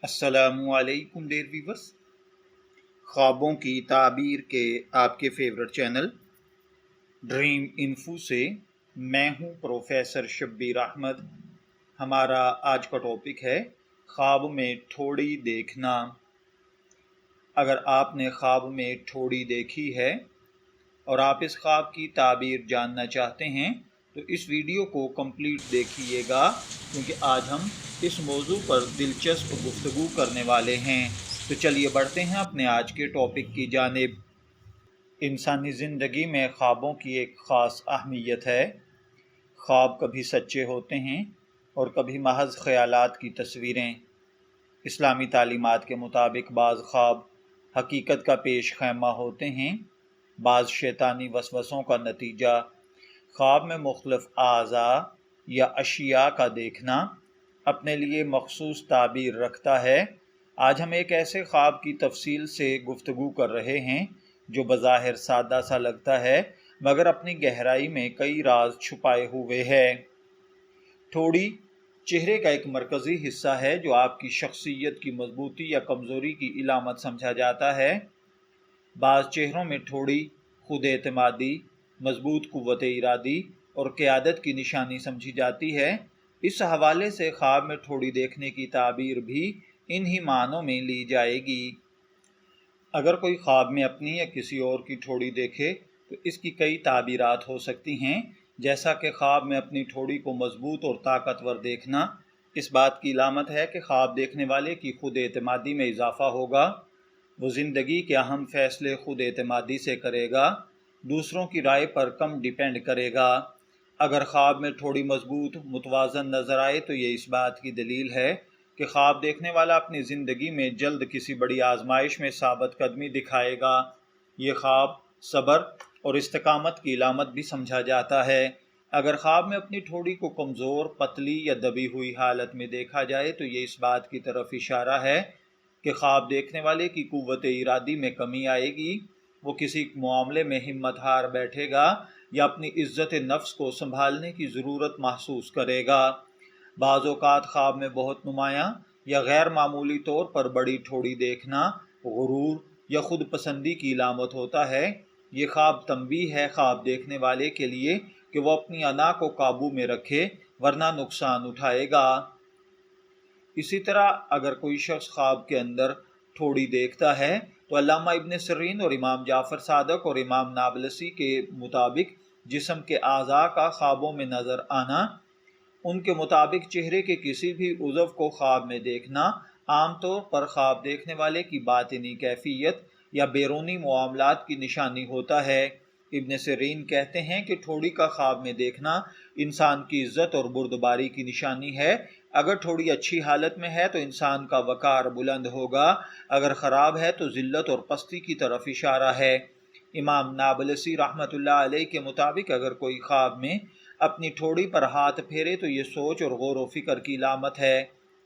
السلام علیکم dear viewers, خوابوں کی تعبیر کے آپ کے فیورٹ چینل ڈریم انفو سے میں ہوں پروفیسر شبیر احمد۔ ہمارا آج کا ٹاپک ہے خواب میں ٹھوڑی دیکھنا۔ اگر آپ نے خواب میں ٹھوڑی دیکھی ہے اور آپ اس خواب کی تعبیر جاننا چاہتے ہیں تو اس ویڈیو کو کمپلیٹ دیکھیے گا، کیونکہ آج ہم اس موضوع پر دلچسپ گفتگو کرنے والے ہیں۔ تو چلیے بڑھتے ہیں اپنے آج کے ٹاپک کی جانب۔ انسانی زندگی میں خوابوں کی ایک خاص اہمیت ہے۔ خواب کبھی سچے ہوتے ہیں اور کبھی محض خیالات کی تصویریں۔ اسلامی تعلیمات کے مطابق بعض خواب حقیقت کا پیش خیمہ ہوتے ہیں، بعض شیطانی وسوسوں کا نتیجہ۔ خواب میں مختلف اعضاء یا اشیاء کا دیکھنا اپنے لیے مخصوص تعبیر رکھتا ہے۔ آج ہم ایک ایسے خواب کی تفصیل سے گفتگو کر رہے ہیں جو بظاہر سادہ سا لگتا ہے، مگر اپنی گہرائی میں کئی راز چھپائے ہوئے ہے۔ ٹھوڑی چہرے کا ایک مرکزی حصہ ہے جو آپ کی شخصیت کی مضبوطی یا کمزوری کی علامت سمجھا جاتا ہے۔ بعض چہروں میں ٹھوڑی خود اعتمادی، مضبوط قوت ارادی اور قیادت کی نشانی سمجھی جاتی ہے۔ اس حوالے سے خواب میں ٹھوڑی دیکھنے کی تعبیر بھی انہی معنوں میں لی جائے گی۔ اگر کوئی خواب میں اپنی یا کسی اور کی ٹھوڑی دیکھے تو اس کی کئی تعبیرات ہو سکتی ہیں، جیسا کہ خواب میں اپنی ٹھوڑی کو مضبوط اور طاقتور دیکھنا اس بات کی علامت ہے کہ خواب دیکھنے والے کی خود اعتمادی میں اضافہ ہوگا۔ وہ زندگی کے اہم فیصلے خود اعتمادی سے کرے گا، دوسروں کی رائے پر کم ڈیپینڈ کرے گا۔ اگر خواب میں ٹھوڑی مضبوط متوازن نظر آئے تو یہ اس بات کی دلیل ہے کہ خواب دیکھنے والا اپنی زندگی میں جلد کسی بڑی آزمائش میں ثابت قدمی دکھائے گا۔ یہ خواب صبر اور استقامت کی علامت بھی سمجھا جاتا ہے۔ اگر خواب میں اپنی ٹھوڑی کو کمزور، پتلی یا دبی ہوئی حالت میں دیکھا جائے تو یہ اس بات کی طرف اشارہ ہے کہ خواب دیکھنے والے کی قوت ارادی میں کمی آئے گی۔ وہ کسی معاملے میں ہمت ہار بیٹھے گا یا اپنی عزت نفس کو سنبھالنے کی ضرورت محسوس کرے گا۔ بعض اوقات خواب میں بہت نمایاں یا غیر معمولی طور پر بڑی ٹھوڑی دیکھنا غرور یا خود پسندی کی علامت ہوتا ہے۔ یہ خواب تنبیہ ہے خواب دیکھنے والے کے لیے کہ وہ اپنی انا کو قابو میں رکھے، ورنہ نقصان اٹھائے گا۔ اسی طرح اگر کوئی شخص خواب کے اندر ٹھوڑی دیکھتا ہے تو علامہ ابن سیرین اور امام جعفر صادق اور امام نابلسی کے مطابق جسم کے اعضاء کا خوابوں میں نظر آنا، ان کے مطابق چہرے کے کسی بھی عضو کو خواب میں دیکھنا عام طور پر خواب دیکھنے والے کی باطنی کیفیت یا بیرونی معاملات کی نشانی ہوتا ہے۔ ابن سیرین کہتے ہیں کہ ٹھوڑی کا خواب میں دیکھنا انسان کی عزت اور بردباری کی نشانی ہے۔ اگر ٹھوڑی اچھی حالت میں ہے تو انسان کا وقار بلند ہوگا، اگر خراب ہے تو ذلت اور پستی کی طرف اشارہ ہے۔ امام نابلسی رحمۃ اللہ علیہ کے مطابق اگر کوئی خواب میں اپنی ٹھوڑی پر ہاتھ پھیرے تو یہ سوچ اور غور و فکر کی علامت ہے۔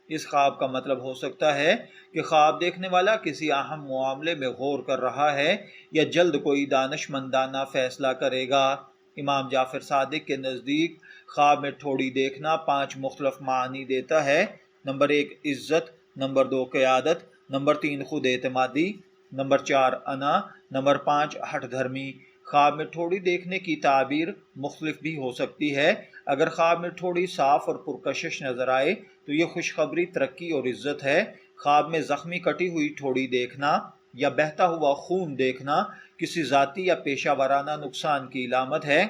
اس خواب کا مطلب ہو سکتا ہے کہ خواب دیکھنے والا کسی اہم معاملے میں غور کر رہا ہے یا جلد کوئی دانشمندانہ فیصلہ کرے گا۔ امام جعفر صادق کے نزدیک خواب میں ٹھوڑی دیکھنا 5 مختلف معنی دیتا ہے۔ نمبر 1 عزت، نمبر 2 قیادت، نمبر 3 خود اعتمادی، نمبر 4 انا، نمبر 5 ہٹ دھرمی۔ خواب میں ٹھوڑی دیکھنے کی تعبیر مختلف بھی ہو سکتی ہے۔ اگر خواب میں ٹھوڑی صاف اور پرکشش نظر آئے تو یہ خوشخبری، ترقی اور عزت ہے۔ خواب میں زخمی کٹی ہوئی ٹھوڑی دیکھنا یا بہتا ہوا خون دیکھنا کسی ذاتی یا پیشہ ورانہ نقصان کی علامت ہے۔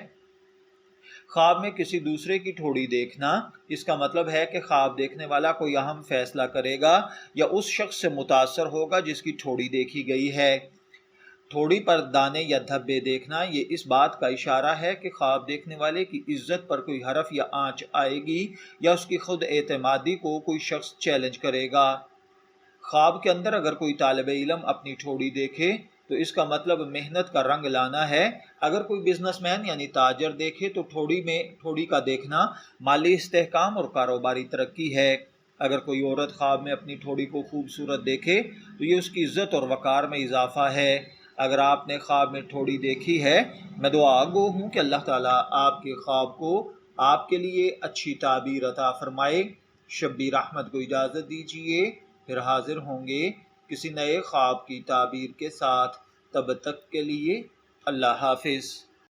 خواب میں کسی دوسرے کی ٹھوڑی دیکھنا اس کا مطلب ہے کہ خواب دیکھنے والا کوئی اہم فیصلہ کرے گا یا اس شخص سے متاثر ہوگا جس کی ٹھوڑی دیکھی گئی ہے۔ ٹھوڑی پر دانے یا دھبے دیکھنا یہ اس بات کا اشارہ ہے کہ خواب دیکھنے والے کی عزت پر کوئی حرف یا آنچ آئے گی یا اس کی خود اعتمادی کو کوئی شخص چیلنج کرے گا۔ خواب کے اندر اگر کوئی طالب علم اپنی ٹھوڑی دیکھے تو اس کا مطلب محنت کا رنگ لانا ہے۔ اگر کوئی بزنس مین یعنی تاجر دیکھے تو ٹھوڑی کا دیکھنا مالی استحکام اور کاروباری ترقی ہے۔ اگر کوئی عورت خواب میں اپنی ٹھوڑی کو خوبصورت دیکھے تو یہ اس کی عزت اور وقار میں اضافہ ہے۔ اگر آپ نے خواب میں ٹھوڑی دیکھی ہے، میں دعا گو ہوں کہ اللہ تعالیٰ آپ کے خواب کو آپ کے لیے اچھی تعبیر عطا فرمائے۔ شبیر احمد کو اجازت دیجیے۔ پھر حاضر ہوں گے کسی نئے خواب کی تعبیر کے ساتھ۔ تب تک کے لیے اللہ حافظ۔